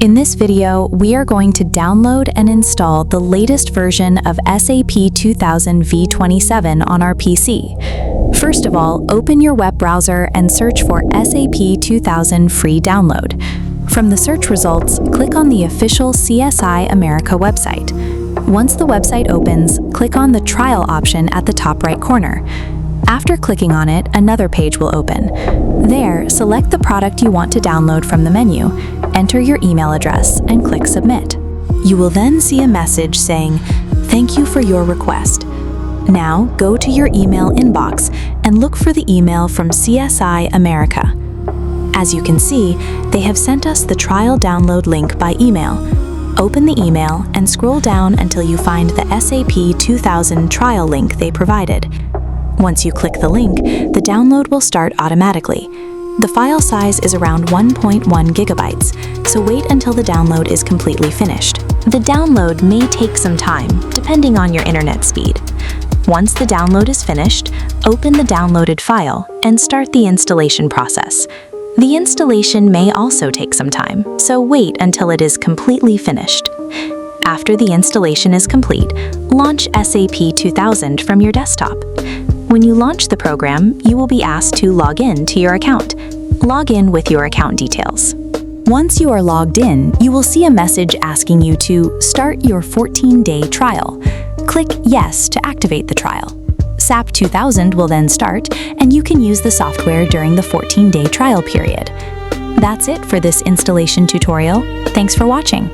In this video, we are going to download and install the latest version of SAP2000 v27 on our PC. First of all, open your web browser and search for SAP2000 free download. From the search results, click on the official CSI America website. Once the website opens, click on the trial option at the top right corner. After clicking on it, another page will open. There, select the product you want to download from the menu, enter your email address, and click Submit. You will then see a message saying, "Thank you for your request." Now, go to your email inbox and look for the email from CSI America. As you can see, they have sent us the trial download link by email. Open the email and scroll down until you find the SAP2000 trial link they provided. Once you click the link, the download will start automatically. The file size is around 1.1 gigabytes, so wait until the download is completely finished. The download may take some time, depending on your internet speed. Once the download is finished, open the downloaded file and start the installation process. The installation may also take some time, so wait until it is completely finished. After the installation is complete, launch SAP2000 from your desktop. When you launch the program, you will be asked to log in to your account. Log in with your account details. Once you are logged in, you will see a message asking you to start your 14-day trial. Click Yes to activate the trial. SAP2000 will then start, and you can use the software during the 14-day trial period. That's it for this installation tutorial. Thanks for watching.